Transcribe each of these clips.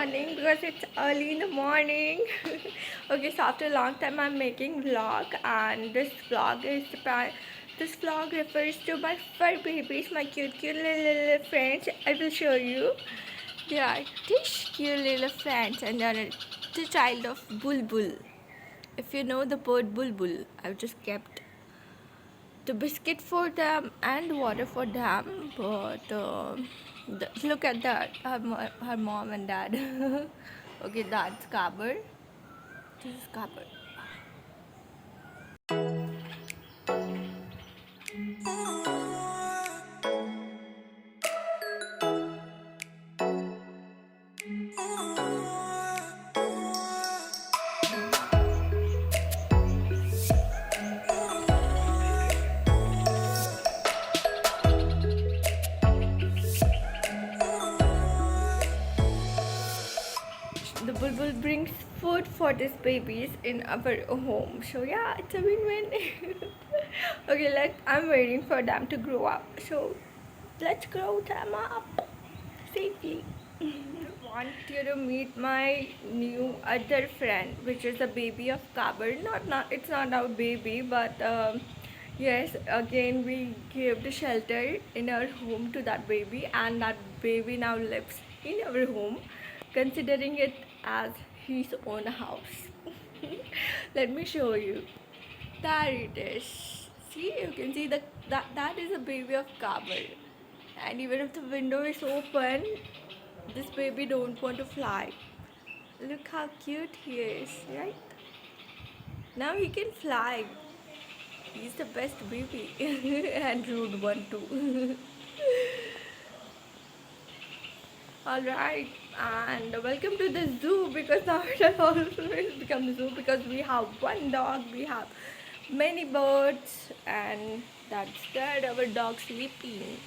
morning because it's early in the morning. Okay, so after a long time I'm making vlog, and this vlog refers to my fur babies, my cute little friends. I will show you. They are these cute little friends, and they are the child of bulbul. If you know the bird bulbul, I've just kept the biscuit for them and water for them, but look at that, her mom and dad. Okay, that's Kabar. This is Kabar. The bulbul brings food for these babies in our home, so yeah, it's a win-win. Okay, I'm waiting for them to grow up, so let's grow them up safely. Want you to meet my new other friend, which is the baby of Kabar. Not it's not our baby, but yes, again we gave the shelter in our home to that baby, and that baby now lives in our home, considering it as his own house. Let me show you. There it is. See, you can see that is a baby of Kabar, and even if the window is open, this baby don't want to fly. Look how cute he is, right? Now he can fly. He's the best baby. And rude one too. Alright, and welcome to the zoo, because now it has always become the zoo because we have one dog, we have many birds, and that's that, our dog sleeping.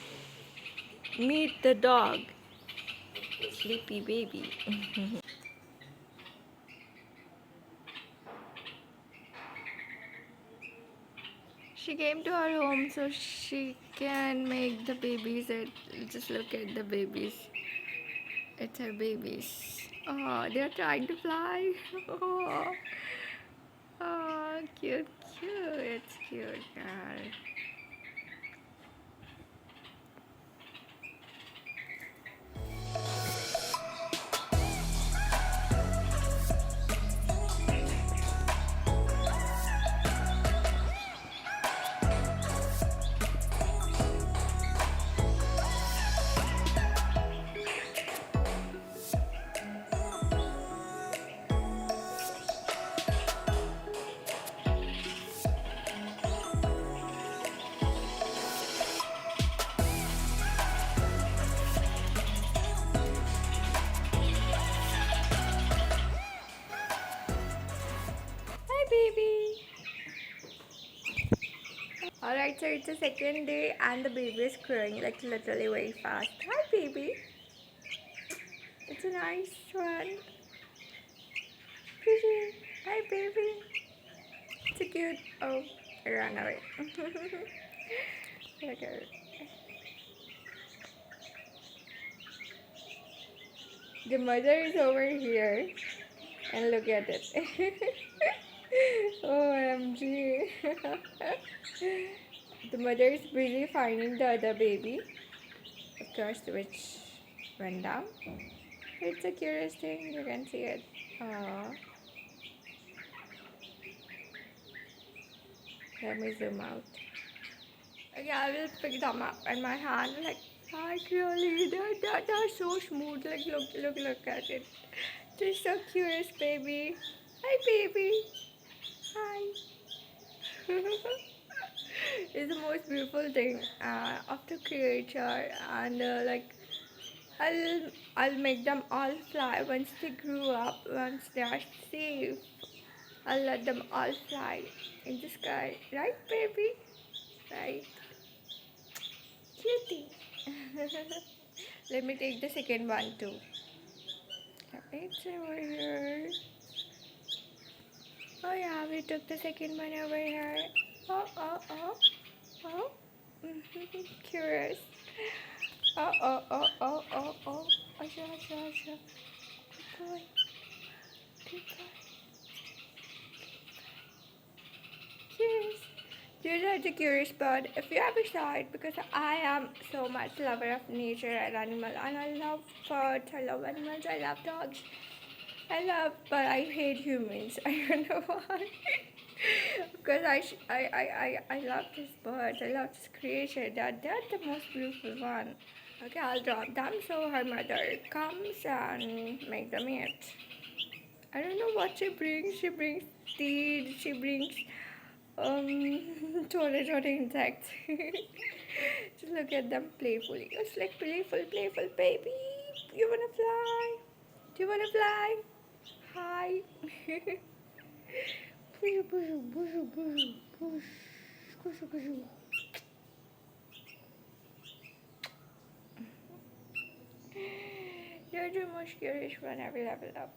Meet the dog, sleepy baby. She came to our home so she can make the babies. Just look at the babies. It's her babies. Oh, they're trying to fly. Oh, oh, cute. It's cute, girl. Hi, baby. Alright, so it's the second day and the baby is growing like literally very fast. Hi, baby. It's a nice one. Hi, baby. It's a cute. Oh, I ran away. Look at her. The mother is over here, and look at it. OMG. The mother is busy finding the other baby, of course, which went down. It's the cutest thing, you can see it. Aww. Let me zoom out. Okay, I will pick them up in my hand, like, hi, really, they're so smooth. Like, look at it. They're so curious, baby. Hi, baby. Hi. It's the most beautiful thing of the creature, and I'll make them all fly once they grew up. Once they are safe, I'll let them all fly in the sky, right, baby? Right, cutie. Let me take the second one too. It's over here. Oh yeah, we took the second one over here. Oh. Curious. Oh. Asha. boy. Good boy. Curious. You're such a curious bird. If you ever saw it, because I am so much lover of nature and animal, and I love birds, I love animals, I love dogs. But I hate humans. I don't know why. Because I love this bird. I love this creature. That's the most beautiful one. Okay, I'll drop them so her mother comes and make them eat. I don't know what she brings. She brings seeds. She brings छोटे insects. Just look at them playfully. It's like playful baby. You wanna fly? Do you wanna fly? Hi. You're the most curious one I've ever loved.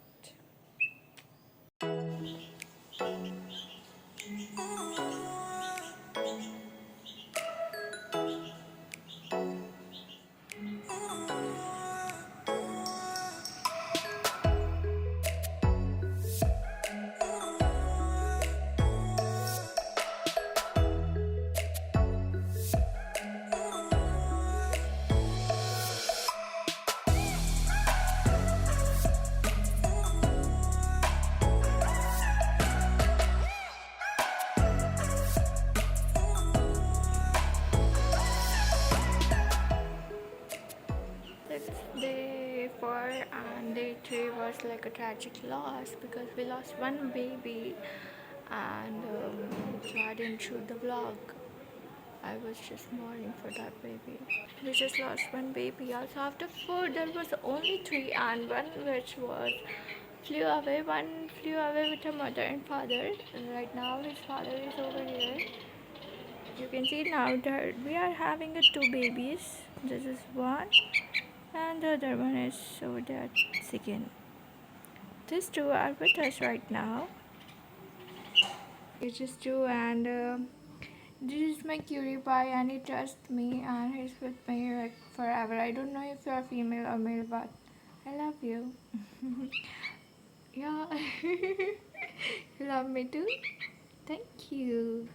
It's day 4 and day 3 was like a tragic loss because we lost one baby, and so I didn't shoot the vlog. I was just mourning for that baby. We just lost one baby. Also after 4 there was only 3, and one which was flew away. One flew away with her mother and father, and right now his father is over here. You can see now that we are having 2 babies. This is one and the other one is over there second. These 2 are with us right now. It's just 2, and this is my cutie pie, and he trusts me and he's with me like forever. I don't know if you're female or male, but I love you. Yeah. You love me too? Thank you.